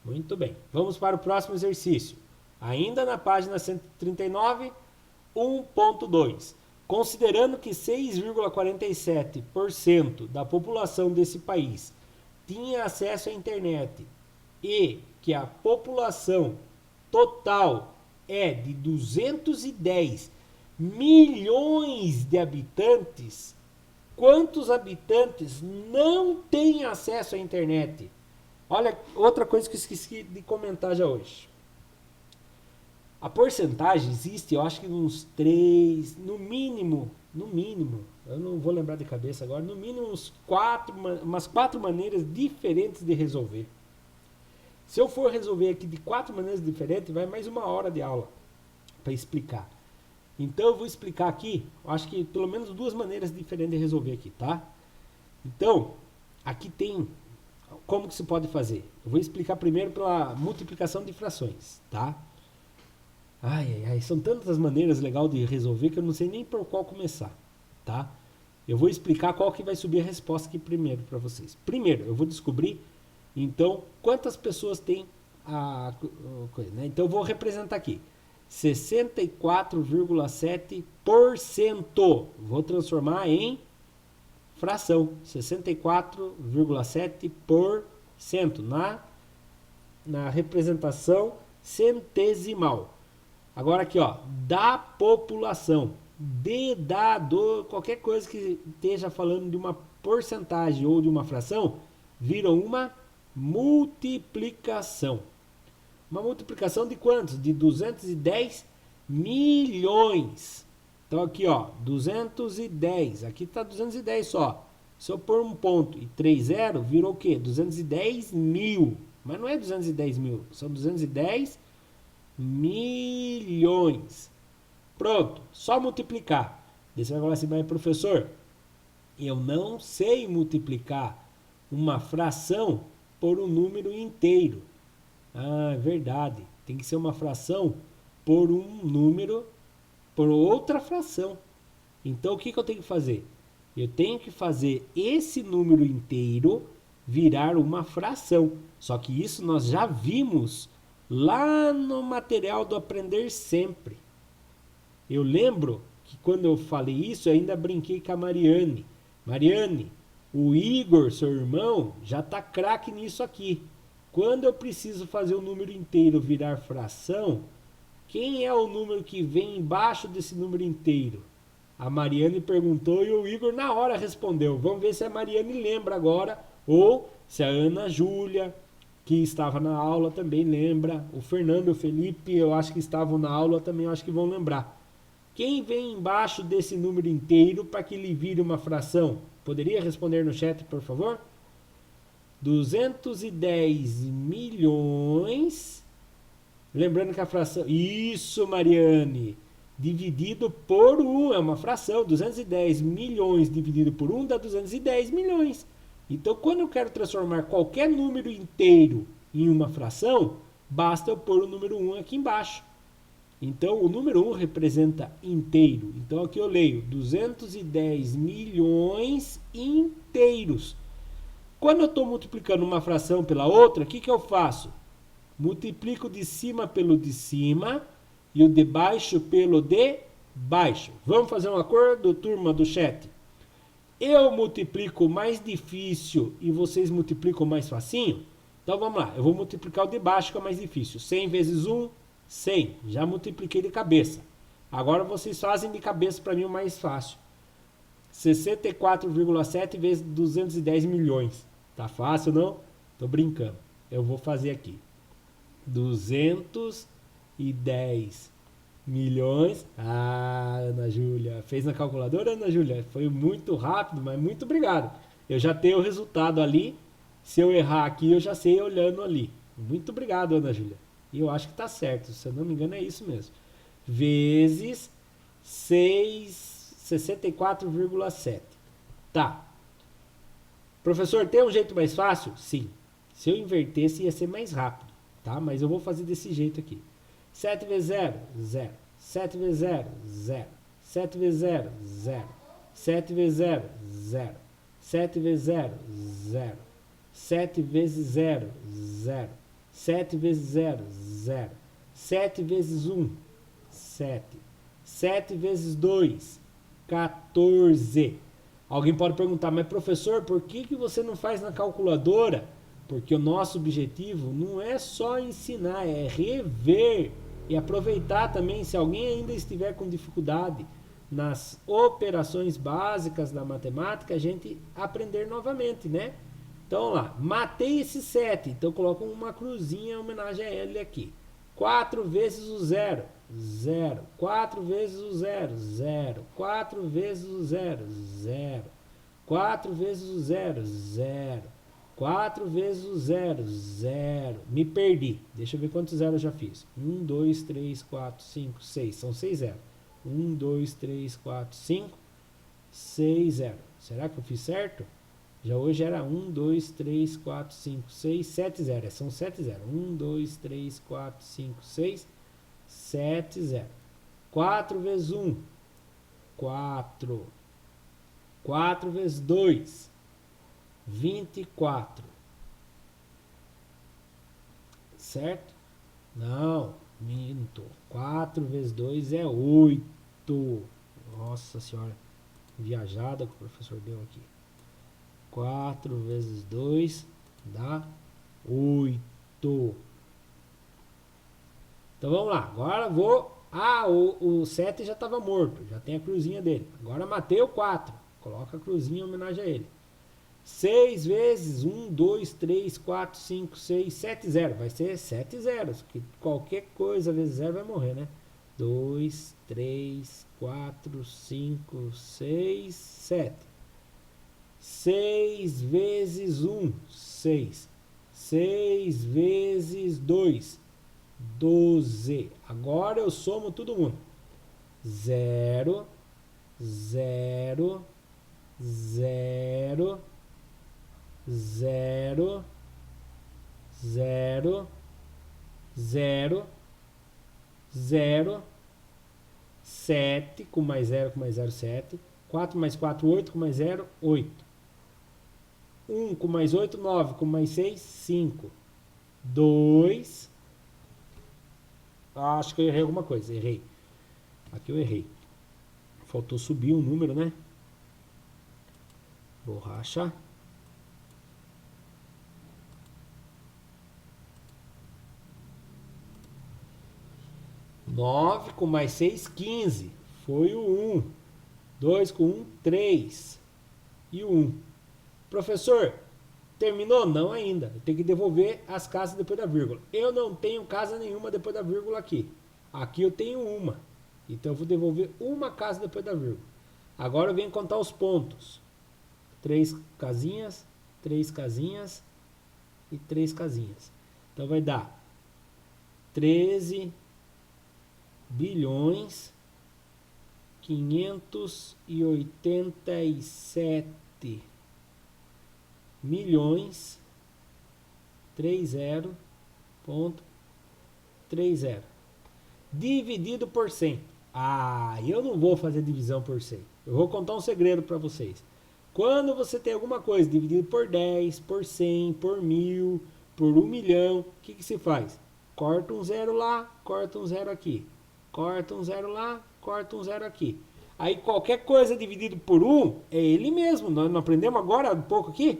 Muito bem, vamos para o próximo exercício. Ainda na página 139, 1.2. Considerando que 6,47% da população desse país tinha acesso à internet e que a população total é de 210 milhões de habitantes, quantos habitantes não têm acesso à internet? Olha, outra coisa que eu esqueci de comentar já hoje. A porcentagem existe, eu acho que uns 3, no mínimo, eu não vou lembrar de cabeça agora, no mínimo umas 4 maneiras diferentes de resolver. Se eu for resolver aqui de 4 maneiras diferentes, vai mais 1 hora de aula para explicar. Então eu vou explicar aqui, acho que pelo menos 2 maneiras diferentes de resolver aqui, tá? Então, aqui tem como que se pode fazer. Eu vou explicar primeiro pela multiplicação de frações, tá? São tantas maneiras legais de resolver que eu não sei nem por qual começar, tá? Eu vou explicar qual que vai subir a resposta aqui primeiro para vocês. Primeiro, eu vou descobrir, então, quantas pessoas tem a coisa, né? Então, eu vou representar aqui. 64,7%. Vou transformar em fração. 64,7% na representação centesimal. Agora aqui, ó, da população, qualquer coisa que esteja falando de uma porcentagem ou de uma fração, vira uma multiplicação. Uma multiplicação de quantos? De 210 milhões. Então aqui, ó, 210, aqui está 210 só. Se eu pôr um ponto e 3 zero, virou o quê? 210 mil. Mas não é 210 mil, são 210 milhões. Pronto, só multiplicar. Daí você vai falar assim, mas professor, eu não sei multiplicar uma fração por um número inteiro. Ah, é verdade. Tem que ser uma fração por um número, por outra fração. Então o que eu tenho que fazer? Eu tenho que fazer esse número inteiro virar uma fração. Só que isso nós já vimos lá no material do Aprender Sempre. Eu lembro que quando eu falei isso, eu ainda brinquei com a Mariane. Mariane, o Igor, seu irmão, já está craque nisso aqui. Quando eu preciso fazer o número inteiro virar fração, quem é o número que vem embaixo desse número inteiro? A Mariane perguntou e o Igor na hora respondeu. Vamos ver se a Mariane lembra agora ou se a Ana Júlia, que estava na aula, também lembra. O Fernando e o Felipe, eu acho que estavam na aula também, eu acho que vão lembrar. Quem vem embaixo desse número inteiro para que ele vire uma fração? Poderia responder no chat, por favor? 210 milhões. Lembrando que a fração... Isso, Mariane. Dividido por 1. É uma fração. 210 milhões dividido por 1 dá 210 milhões. Então, quando eu quero transformar qualquer número inteiro em uma fração, basta eu pôr o número 1 aqui embaixo. Então, o número 1 representa inteiro. Então, aqui eu leio 210 milhões inteiros. Quando eu estou multiplicando uma fração pela outra, o que eu faço? multiplico de cima pelo de cima e o de baixo pelo de baixo. Vamos fazer um acordo, turma do chat? Eu multiplico o mais difícil e vocês multiplicam o mais facinho? Então vamos lá, eu vou multiplicar o de baixo que é o mais difícil. 100 vezes 1, 100. Já multipliquei de cabeça. Agora vocês fazem de cabeça para mim o mais fácil. 64,7 vezes 210 milhões. Tá fácil, não? Tô brincando. Eu vou fazer aqui. 210 milhões. Ah, Ana Júlia. Fez na calculadora, Ana Júlia? Foi muito rápido, mas muito obrigado. Eu já tenho o resultado ali. Se eu errar aqui, eu já sei olhando ali. Muito obrigado, Ana Júlia. E eu acho que tá certo. Se eu não me engano, é isso mesmo. Vezes 64,7. Tá. Professor, tem um jeito mais fácil? Sim. Se eu invertesse, ia ser mais rápido. Tá? Mas eu vou fazer desse jeito aqui. 7 vezes 0, 0. 7 vezes 0, 0. 7 vezes 0, 0. 7 vezes 0, 0. 7 vezes 0, 0. 7 vezes 0, 0. 7 vezes 0, 0. 7 vezes 1, 7. 7 vezes 2, 14. Alguém pode perguntar, mas professor, por que você não faz na calculadora? Porque o nosso objetivo não é só ensinar, é rever e aproveitar também, se alguém ainda estiver com dificuldade nas operações básicas da matemática, a gente aprender novamente, né? Então, lá, matei esse 7, então eu coloco uma cruzinha em homenagem a ele aqui. 4 vezes o 0, 0. 4 vezes o 0, 0. 4 vezes o 0, 0. 4 vezes o 0, 0. 4 vezes o 0, 0. Me perdi. Deixa eu ver quantos zeros eu já fiz. 1, 2, 3, 4, 5, 6. São 6 zeros. 1, 2, 3, 4, 5, 6 zeros. Será que eu fiz certo? Já hoje era 1, 2, 3, 4, 5, 6, 7 zeros. São 7 zeros. 1, 2, 3, 4, 5, 6, 7 zeros. 4 vezes 1, 4. 4 vezes 2, 24. Certo? Não, minto. 4 vezes 2 é 8. Nossa senhora, viajada que o professor deu aqui. 4 vezes 2 dá 8. Então vamos lá. Agora vou... Ah, o 7 já estava morto. Já tem a cruzinha dele. Agora matei o 4. Coloca a cruzinha em homenagem a ele. 6 vezes 1, 2, 3, 4, 5, 6, 7, 0. Vai ser 7 zeros. Que qualquer coisa vezes 0 vai morrer, né? 2, 3, 4, 5, 6, 7. 6 vezes 1, 6. 6 vezes 2, 12. Agora eu somo todo mundo. 0, 0, 0, 0, 0, 0, 0, 7, com mais 0, 7. 4 mais 4, 8, com mais 0, 8. 1 com mais 8, 9, com mais 6, 5. 2. Acho que eu errei alguma coisa. Errei. Aqui eu errei. Faltou subir um número, né? Borracha. 9 com mais 6, 15. Foi o 1. 2 com 1, 3. E o 1. Professor, terminou? Não ainda. Eu tenho que devolver as casas depois da vírgula. Eu não tenho casa nenhuma depois da vírgula aqui. Aqui eu tenho uma. Então eu vou devolver uma casa depois da vírgula. Agora eu venho contar os pontos. 3 casinhas, 3 casinhas e 3 casinhas. Então vai dar 13 bilhões 587 milhões 30.30 dividido por 100. Ah, eu não vou fazer divisão por 100. Eu vou contar um segredo para vocês. Quando você tem alguma coisa dividido por 10, por 100, por 1000, por 1 milhão, o que se faz? corta um zero lá, corta um zero aqui. Corta um zero lá, corta um zero aqui. Aí qualquer coisa dividido por 1 é ele mesmo. Nós não aprendemos agora um pouco aqui?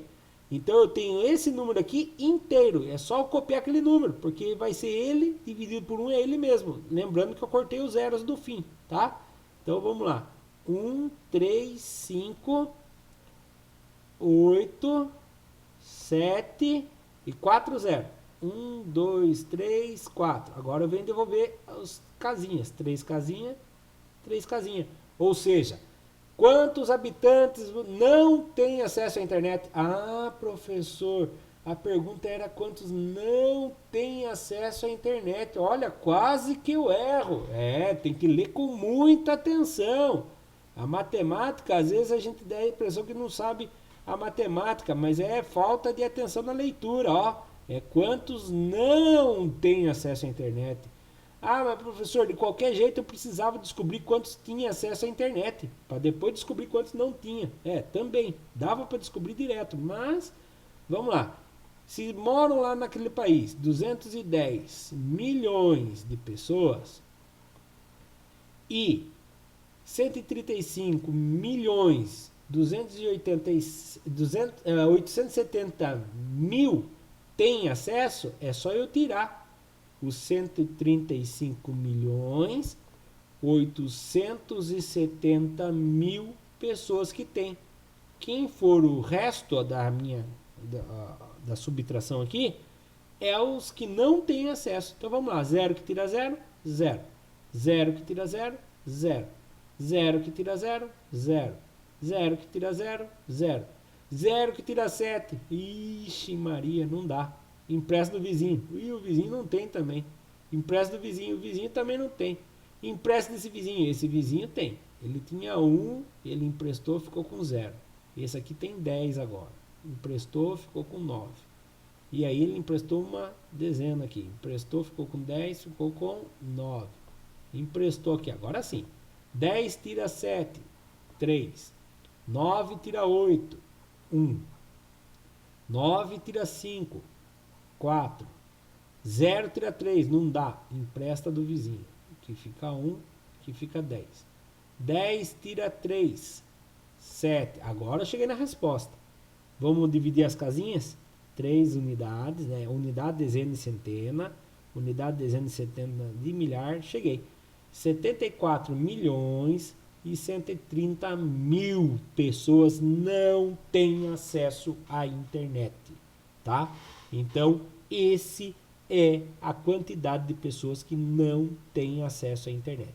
Então eu tenho esse número aqui inteiro. É só eu copiar aquele número, porque vai ser ele dividido por 1 é ele mesmo. Lembrando que eu cortei os zeros do fim, tá? Então vamos lá. 1, 3, 5, 8, 7 e 4 0. 1, 2, 3, 4. Agora eu venho devolver as casinhas. 3 casinhas, 3 casinhas. Ou seja, quantos habitantes não têm acesso à internet? Ah, professor, a pergunta era quantos não têm acesso à internet. Olha, quase que eu erro. Tem que ler com muita atenção. A matemática, às vezes a gente dá a impressão que não sabe a matemática, mas é falta de atenção na leitura, ó. É quantos não têm acesso à internet. Ah, mas professor, de qualquer jeito eu precisava descobrir quantos tinham acesso à internet, para depois descobrir quantos não tinha. Também, dava para descobrir direto, mas vamos lá. Se moram lá naquele país 210 milhões de pessoas e 135 milhões 870 mil têm acesso, é só eu tirar os 135 milhões 870 mil pessoas que tem. Quem for o resto da subtração aqui é os que não têm acesso. Então vamos lá, 0 que tira 0, 0. 0 que tira 0, 0. 0 que tira 0, 0. 0 que tira 0, 0. 0 que tira 7. Ixi Maria, não dá. Empresta do vizinho. E o vizinho não tem também. Empresta do vizinho, o vizinho também não tem. Empresta desse vizinho, esse vizinho tem. Ele tinha 1, ele emprestou, ficou com 0. Esse aqui tem 10 agora. Emprestou, ficou com 9. E aí ele emprestou uma dezena aqui. Emprestou, ficou com 10, ficou com 9. Emprestou aqui, agora sim. 10 tira 7, 3. 9 tira 8, 1. 9 tira 5, 4. 0 tira 3, não dá. Empresta do vizinho. Aqui fica 1, aqui fica 10. 10 tira 3, 7. Agora eu cheguei na resposta. Vamos dividir as casinhas? 3 unidades, né? Unidade, dezena e centena. Unidade, dezena e centena de milhar. Cheguei. 74 milhões e 130 mil pessoas não têm acesso à internet, tá? Então, esse é a quantidade de pessoas que não têm acesso à internet.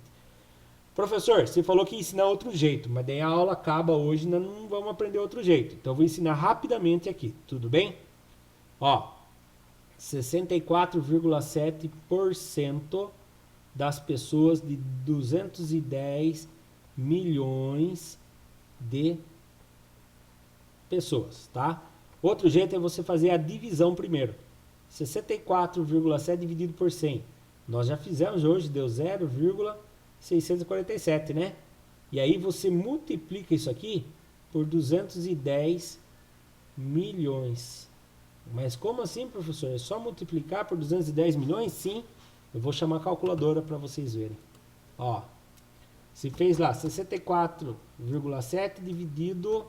Professor, você falou que ia ensinar outro jeito, mas daí a aula acaba hoje, nós não vamos aprender outro jeito. Então, eu vou ensinar rapidamente aqui, tudo bem? Ó, 64,7% das pessoas de 210 milhões de pessoas, tá? Outro jeito é você fazer a divisão primeiro. 64,7 dividido por 100. Nós já fizemos hoje, deu 0,647, né? E aí você multiplica isso aqui por 210 milhões. Mas como assim, professor? É só multiplicar por 210 milhões? Sim. Eu vou chamar a calculadora para vocês verem. Ó, se fez lá 64,7 dividido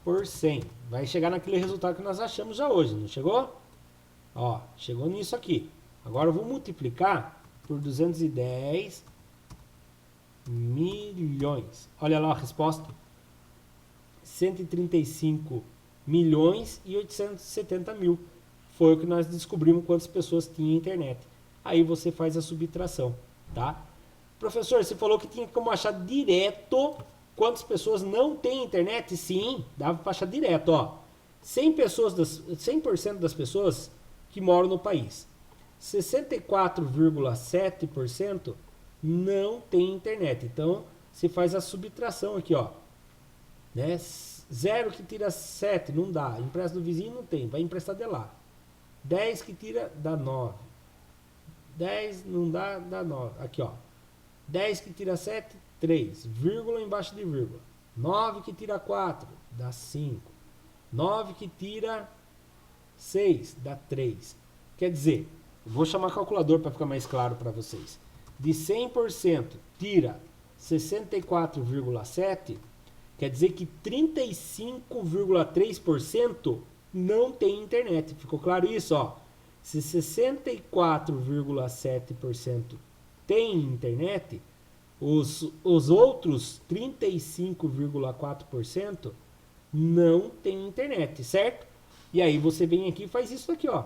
por 100. Vai chegar naquele resultado que nós achamos já hoje, não chegou? Ó, chegou nisso aqui. Agora eu vou multiplicar por 210 milhões. Olha lá a resposta. 135 milhões e 870 mil. Foi o que nós descobrimos quantas pessoas tinham internet. Aí você faz a subtração, tá? Professor, você falou que tinha como achar direto quantas pessoas não têm internet? Sim, dava para achar direto, ó. 100% das pessoas que moram no país. 64,7% não tem internet. Então, se faz a subtração aqui, ó. Né? 0 que tira 7, não dá. Empresta do vizinho, não tem. Vai emprestar de lá. 10 que tira, dá 9. 10 não dá, dá 9. Aqui, ó. 10 que tira 7, 3. Vírgula embaixo de vírgula. 9 que tira 4, dá 5. 9 que tira 6, dá 3. Quer dizer, Vou chamar calculador para ficar mais claro para vocês. De 100% tira 64,7%, quer dizer que 35,3% não tem internet. Ficou claro isso? Ó? Se 64,7% tem internet, os outros 35,4% não tem internet, certo? E aí você vem aqui e faz isso aqui, ó.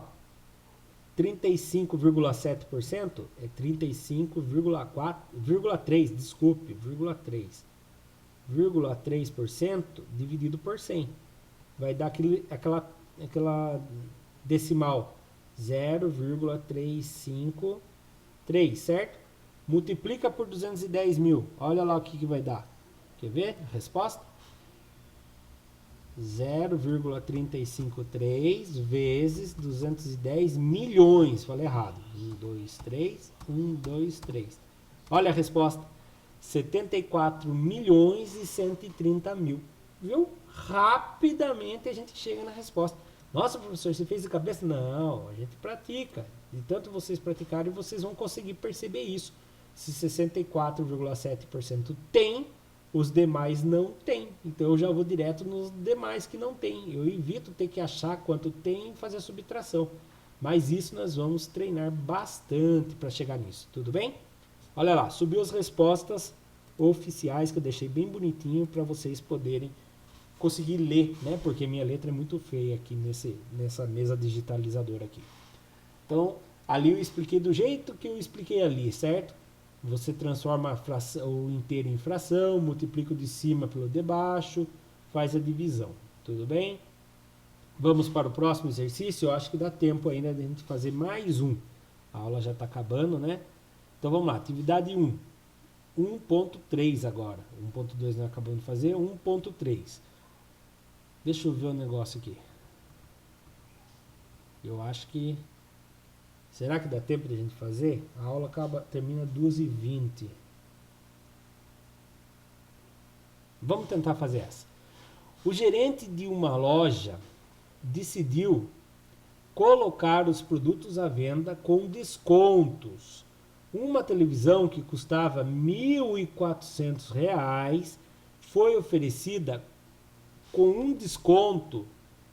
35,7% é 35,3%, desculpe, 0,3% dividido por 100. Vai dar aquela decimal 0,353, certo? Multiplica por 210 mil. Olha lá o que vai dar. Quer ver a resposta? 0,353 vezes 210 milhões. Falei errado. 1, 2, 3. 1, 2, 3. Olha a resposta. 74 milhões e 130 mil. Viu? Rapidamente a gente chega na resposta. Nossa, professor, você fez de cabeça? Não, a gente pratica. De tanto vocês praticarem, vocês vão conseguir perceber isso. Se 64,7% tem, os demais não tem. Então eu já vou direto nos demais que não tem. Eu evito ter que achar quanto tem e fazer a subtração. Mas isso nós vamos treinar bastante para chegar nisso. Tudo bem? Olha lá, subiu as respostas oficiais que eu deixei bem bonitinho para vocês poderem conseguir ler, né? Porque minha letra é muito feia aqui nessa mesa digitalizadora aqui. Então, ali eu expliquei do jeito que eu expliquei ali, certo? Você transforma o inteiro em fração, multiplica o de cima pelo de baixo, faz a divisão. Tudo bem? Vamos para o próximo exercício. Eu acho que dá tempo ainda de a gente fazer mais um. A aula já está acabando, né? Então vamos lá. Atividade 1. 1.3 agora. 1.2 nós acabamos de fazer. 1.3. Deixa eu ver o negócio aqui. Eu acho que... Será que dá tempo de a gente fazer? A aula termina 2h20. Vamos tentar fazer essa. O gerente de uma loja decidiu colocar os produtos à venda com descontos. Uma televisão que custava R$ 1.400 foi oferecida com um desconto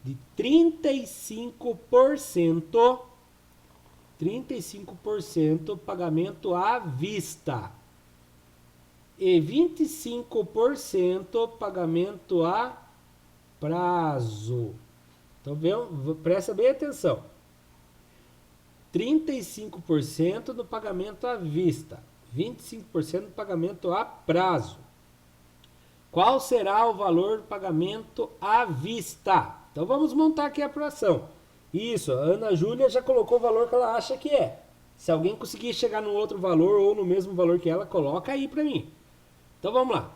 de 35%. 35% pagamento à vista e 25% pagamento a prazo. Então, presta bem atenção. 35% no pagamento à vista, 25% no pagamento a prazo. Qual será o valor do pagamento à vista? Então, vamos montar aqui a fração. Isso, a Ana Júlia já colocou o valor que ela acha que é. Se alguém conseguir chegar no outro valor ou no mesmo valor que ela, coloca aí para mim. Então vamos lá.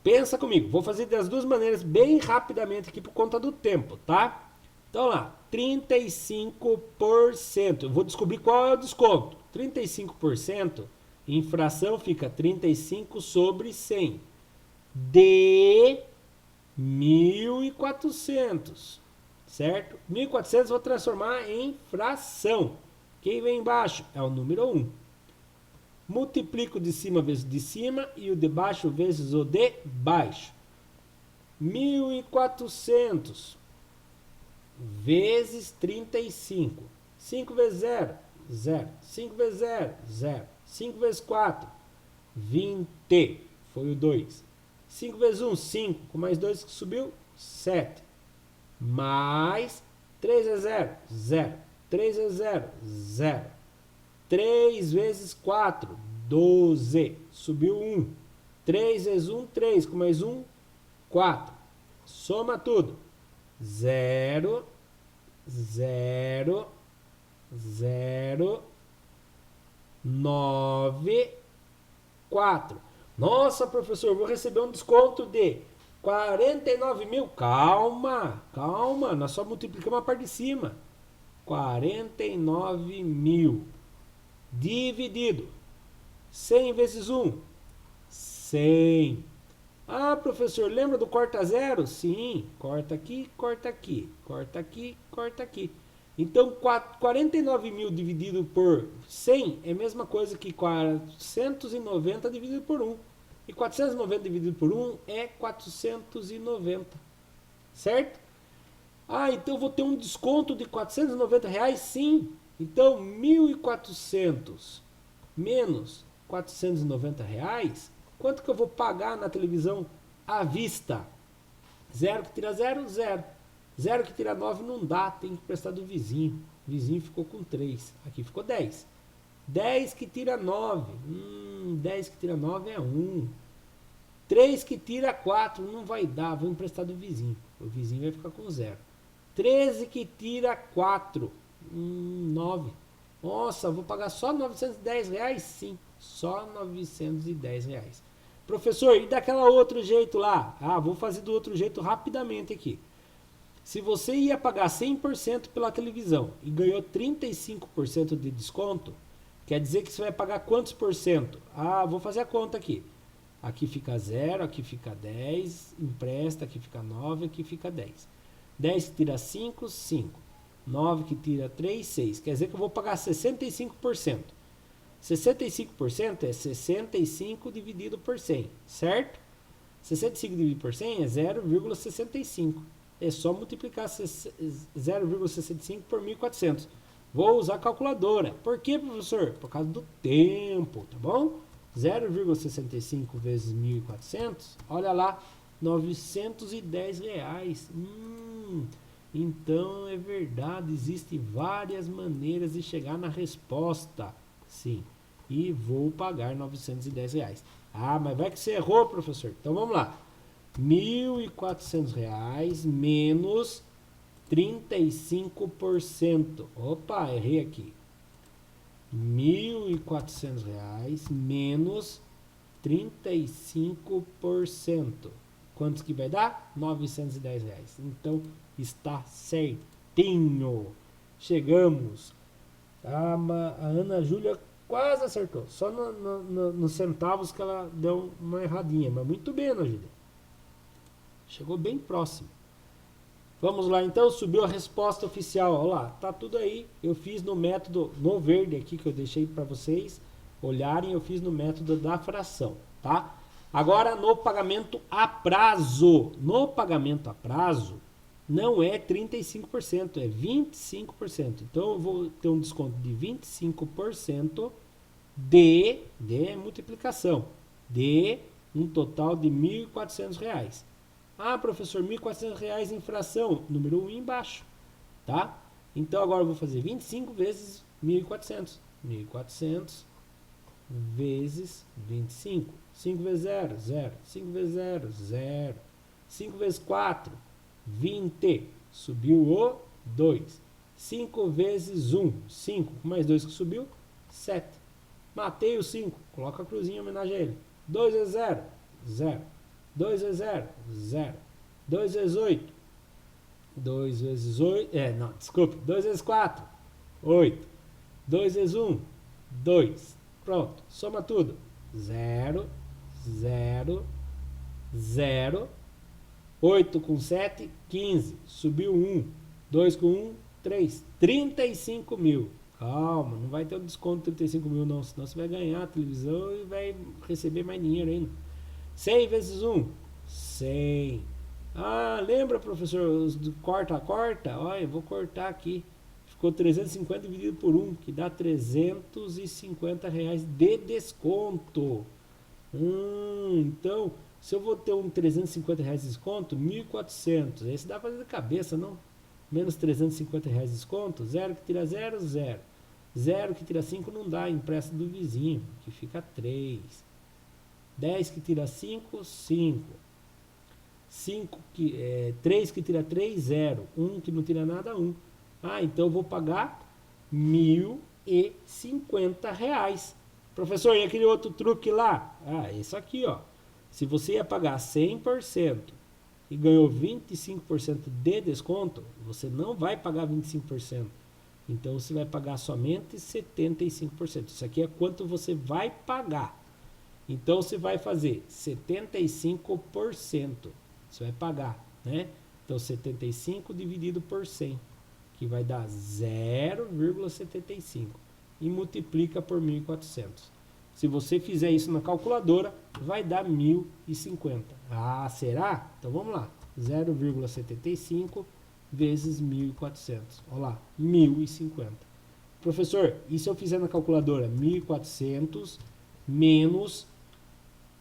Pensa comigo. Vou fazer das duas maneiras bem rapidamente aqui por conta do tempo, tá? Então lá, 35%. Eu vou descobrir qual é o desconto. 35% em fração fica 35 sobre 100. De 1.400. Certo? 1.400 vou transformar em fração. Quem vem embaixo é o número 1. Multiplico de cima vezes de cima e o de baixo vezes o de baixo. 1.400 vezes 35. 5 vezes 0, 0. 5 vezes 0, 0. 5 vezes 4, 20. Foi o 2. 5 vezes 1, 5. Com mais 2 que subiu, 7. Mais 3 vezes 0, 0. 3 vezes 0, 0. 3 vezes 4, 12. Subiu 1. 3 vezes 1, 3. Com mais 1, 4. Soma tudo. 0, 0, 0, 9, 4. Nossa, professor, vou receber um desconto de 49 mil. Calma, calma. Nós só multiplicamos a parte de cima. 49 mil. Dividido. 100 vezes 1. 100. Ah, professor, lembra do corta zero? Sim. Corta aqui, corta aqui. Corta aqui, corta aqui. Então, 49 mil dividido por 100 é a mesma coisa que 490 dividido por 1. E 490 dividido por 1 é 490. Certo? Ah, então eu vou ter um desconto de R$ 490? Sim. Então, 1.400 menos R$ 490, quanto que eu vou pagar na televisão à vista? 0 que tira 0, 0. 0 que tira 9 não dá, tem que prestar do vizinho. O vizinho ficou com 3, aqui ficou 10. 10 que tira 9, 10 que tira 9 é 1. 3 que tira 4, não vai dar, vou emprestar do vizinho. O vizinho vai ficar com 0. 13 que tira 4, 9. Nossa, vou pagar só R$ 910? Sim, só R$ 910. Professor, e daquela outro jeito lá? Ah, vou fazer do outro jeito rapidamente aqui. Se você ia pagar 100% pela televisão e ganhou 35% de desconto, quer dizer que você vai pagar quantos por cento? Ah, vou fazer a conta aqui. Aqui fica 0, aqui fica 10, empresta, aqui fica 9, aqui fica 10. 10 que tira 5, 5. 9 que tira 3, 6. Quer dizer que eu vou pagar 65%. 65% é 65 dividido por 100, certo? 65 dividido por 100 é 0,65. É só multiplicar 0,65 por 1.400. Vou usar a calculadora. Por quê, professor? Por causa do tempo, tá bom? 0,65 vezes 1.400, olha lá, R$ 910. Então é verdade, existem várias maneiras de chegar na resposta. Sim, e vou pagar R$ 910. Ah, mas vai que você errou, professor. Então vamos lá. R$ 1.400 menos 35%. Opa, errei aqui. R$ 1.400 menos 35%. Quantos que vai dar? R$ 910. Então está certinho. Chegamos. A Ana Júlia quase acertou. Só nos centavos que ela deu uma erradinha. Mas muito bem, Ana Júlia. Chegou bem próximo. Vamos lá, então, subiu a resposta oficial. Olha lá, tá tudo aí. Eu fiz no método, no verde aqui, que eu deixei para vocês olharem, eu fiz no método da fração, tá? Agora, no pagamento a prazo. No pagamento a prazo, não é 35%, é 25%. Então, eu vou ter um desconto de 25% de multiplicação, de um total de R$ 1.400. Ah, professor, R$ 1.400 em fração, número 1 embaixo, tá? Então, agora eu vou fazer 25 vezes 1.400. 1.400 vezes 25. 5 vezes 0, 0. 5 vezes 0, 0. 5 vezes 4, 20. Subiu o 2. 5 vezes 1, 5. Mais 2 que subiu, 7. Matei o 5. Coloca a cruzinha em homenagem a ele. 2 vezes 0, 0. 2 vezes 0, 0. 2 vezes 8. 2 vezes 8. Não, desculpe. 2 vezes 4, 8. 2 vezes 1, 2. Pronto. Soma tudo. 0, 0, 0. 8 com 7, 15. Subiu 1. 2 com 1, 3. 35 mil. Calma, não vai ter um desconto de 35 mil não. Senão você vai ganhar a televisão e vai receber mais dinheiro ainda. 100 vezes 1, 100. Ah, lembra, professor, corta? Olha, eu vou cortar aqui. Ficou 350 dividido por 1, que dá R$ 350 de desconto. Então, se eu vou ter um R$ 350 de desconto, 1.400. Esse dá para fazer de cabeça, não? Menos R$ 350 de desconto, 0 que tira 0, 0. 0 que tira 5 não dá, empresta do vizinho, que fica 3. 10 que tira 5, 5. 3 que tira 3, 0. 1 que não tira nada, 1. Ah, então eu vou pagar R$ 1.050. Professor, e aquele outro truque lá? Ah, isso aqui, ó. Se você ia pagar 100% e ganhou 25% de desconto, você não vai pagar 25%. Então você vai pagar somente 75%. Isso aqui é quanto você vai pagar. Então você vai fazer 75%. Você vai pagar, né? Então 75 dividido por 100, que vai dar 0,75 e multiplica por 1.400. Se você fizer isso na calculadora, vai dar 1.050. Ah, será? Então vamos lá. 0,75 vezes 1.400. Olha lá, 1.050. Professor, e se eu fizer na calculadora 1.400 menos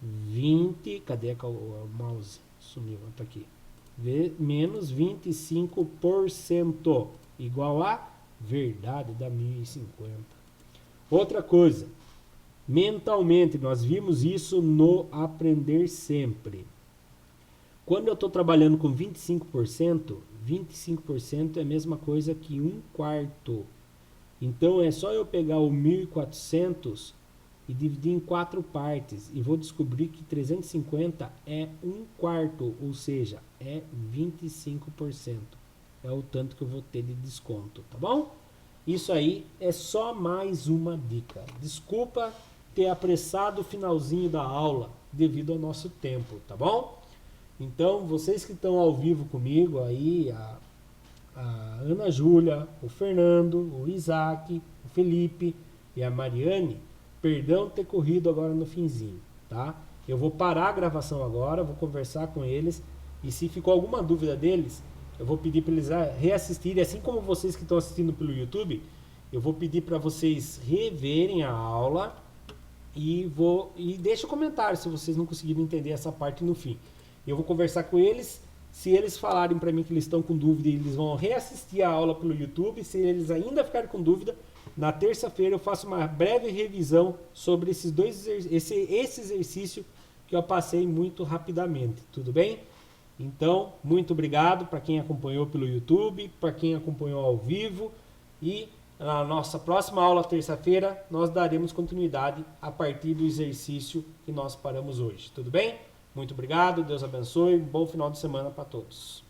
20... Cadê o mouse? Sumiu, tá aqui. Menos 25%. Igual a verdade, dá 1.050. Outra coisa. Mentalmente, nós vimos isso no Aprender Sempre. Quando eu estou trabalhando com 25%, 25% é a mesma coisa que 1/4. Então, é só eu pegar o 1.400 e dividir em 4 partes. E vou descobrir que 350 é 1/4, ou seja, é 25%. É o tanto que eu vou ter de desconto, tá bom? Isso aí é só mais uma dica. Desculpa ter apressado o finalzinho da aula devido ao nosso tempo, tá bom? Então, vocês que estão ao vivo comigo aí, a Ana Júlia, o Fernando, o Isaac, o Felipe e a Mariane, perdão ter corrido agora no finzinho, tá? Eu vou parar a gravação agora, vou conversar com eles e se ficou alguma dúvida deles, eu vou pedir para eles reassistirem, assim como vocês que estão assistindo pelo YouTube, eu vou pedir para vocês reverem a aula e deixa um comentário se vocês não conseguiram entender essa parte no fim. Eu vou conversar com eles, se eles falarem para mim que eles estão com dúvida, eles vão reassistir a aula pelo YouTube, se eles ainda ficarem com dúvida, na terça-feira eu faço uma breve revisão sobre esse exercício que eu passei muito rapidamente, tudo bem? Então, muito obrigado para quem acompanhou pelo YouTube, para quem acompanhou ao vivo e na nossa próxima aula, terça-feira, nós daremos continuidade a partir do exercício que nós paramos hoje, tudo bem? Muito obrigado, Deus abençoe, bom final de semana para todos.